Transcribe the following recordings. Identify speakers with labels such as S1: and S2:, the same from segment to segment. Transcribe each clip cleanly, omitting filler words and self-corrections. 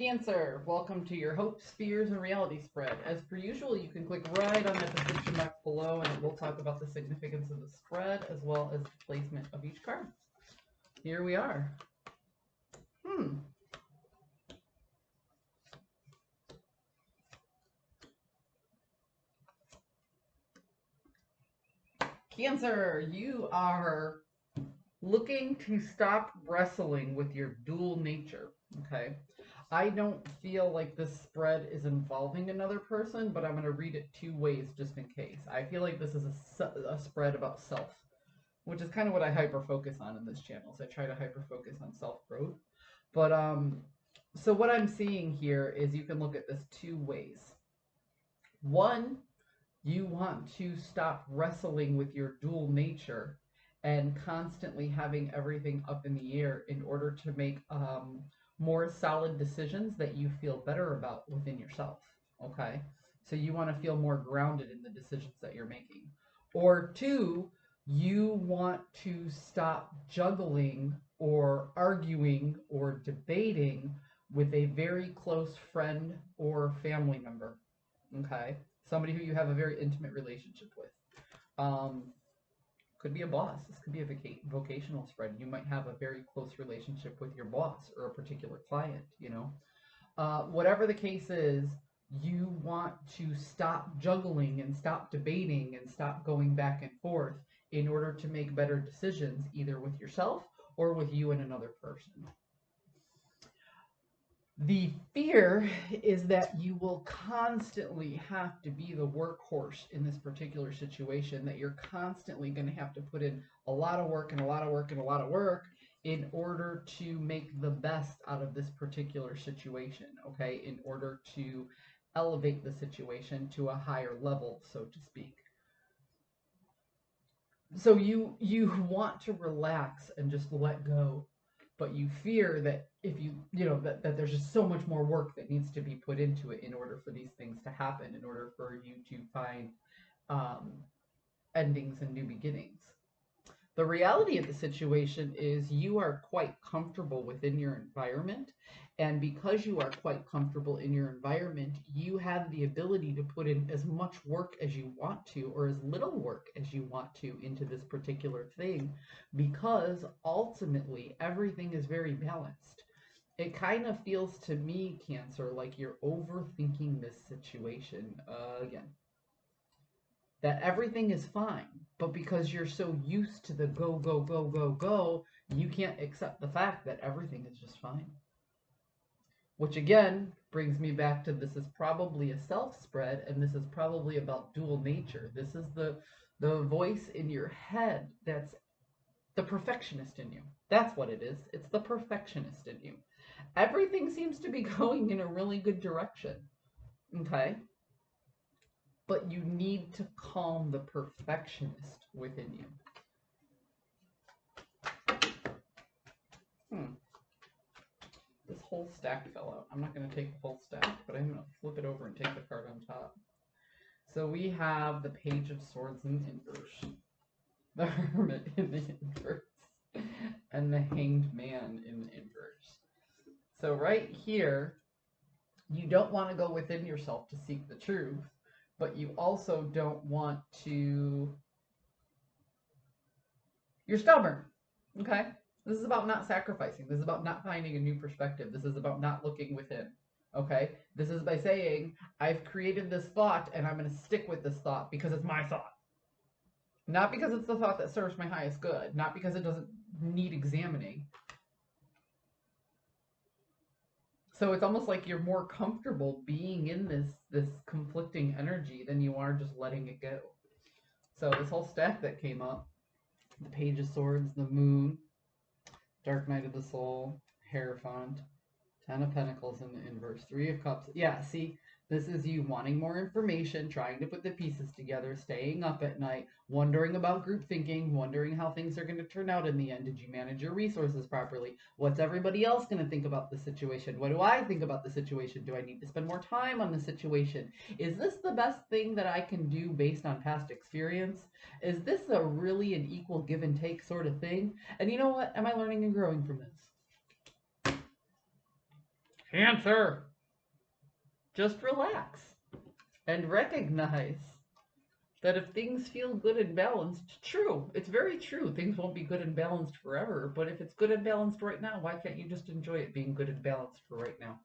S1: Cancer, welcome to your hopes, fears, and reality spread. As per usual, you can click right on that description box below and it will talk about the significance of the spread as well as the placement of each card. Here we are. Cancer, you are looking to stop wrestling with your dual nature, okay? I don't feel like this spread is involving another person, but I'm going to read it two ways just in case. I feel like this is a spread about self, which is kind of what I hyper-focus on in this channel. So I try to hyper-focus on self-growth. But, so what I'm seeing here is you can look at this two ways. One, you want to stop wrestling with your dual nature and constantly having everything up in the air in order to make more solid decisions that you feel better about within yourself, okay? So you want to feel more grounded in the decisions that you're making. Or two, you want to stop juggling or arguing or debating with a very close friend or family member, okay? Somebody who you have a very intimate relationship with. Could be a boss. This could be a vocational spread. You might have a very close relationship with your boss or a particular client, you know. Whatever the case is, you want to stop juggling and stop debating and stop going back and forth in order to make better decisions, either with yourself or with you and another person. The fear is that you will constantly have to be the workhorse in this particular situation, that you're constantly going to have to put in a lot of work and a lot of work and a lot of work in order to make the best out of this particular situation, okay? In order to elevate the situation to a higher level, so to speak. So you want to relax and just let go, but you fear that if that there's just so much more work that needs to be put into it in order for these things to happen, in order for you to find endings and new beginnings. The reality of the situation is you are quite comfortable within your environment, and because you are quite comfortable in your environment, you have the ability to put in as much work as you want to, or as little work as you want to, into this particular thing, because ultimately everything is very balanced. It kind of feels to me, Cancer, like you're overthinking this situation again. That everything is fine, but because you're so used to the go, go, go, go, go, you can't accept the fact that everything is just fine. Which again brings me back to, this is probably a self spread, and this is probably about dual nature. This is the voice in your head that's the perfectionist in you. That's what it is. It's the perfectionist in you. Everything seems to be going in a really good direction, okay? But you need to calm the perfectionist within you. This whole stack fell out. I'm not going to take the whole stack, but I'm going to flip it over and take the card on top. So we have the Page of Swords in inverse, the Hermit in the inverse, and the Hanged Man in the inverse. So right here, you don't want to go within yourself to seek the truth, but you also don't want to... You're stubborn, okay? This is about not sacrificing. This is about not finding a new perspective. This is about not looking within, okay? This is by saying, I've created this thought and I'm going to stick with this thought because it's my thought. Not because it's the thought that serves my highest good. Not because it doesn't need examining. So it's almost like you're more comfortable being in this conflicting energy than you are just letting it go. So this whole stack that came up, the Page of Swords, the Moon, Dark Night of the Soul, Hierophant, Ten of Pentacles in the inverse, Three of Cups. Yeah, see, this is you wanting more information, trying to put the pieces together, staying up at night, wondering about group thinking, wondering how things are going to turn out in the end. Did you manage your resources properly? What's everybody else going to think about the situation? What do I think about the situation? Do I need to spend more time on the situation? Is this the best thing that I can do based on past experience? Is this a really an equal give and take sort of thing? And you know what? Am I learning and growing from this? Cancer. Just relax and recognize that if things feel good and balanced, true, it's very true, things won't be good and balanced forever, but if it's good and balanced right now, why can't you just enjoy it being good and balanced for right now?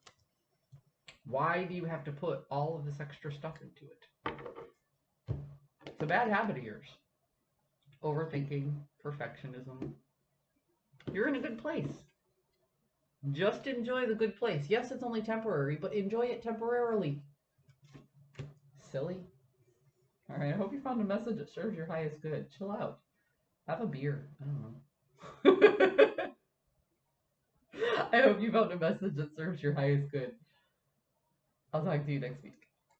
S1: Why do you have to put all of this extra stuff into it? It's a bad habit of yours. Overthinking, perfectionism. You're in a good place. Just enjoy the good place. Yes, it's only temporary, but enjoy it temporarily. Silly. All right, I hope you found a message that serves your highest good. Chill out. Have a beer. I don't know. I hope you found a message that serves your highest good. I'll talk to you next week.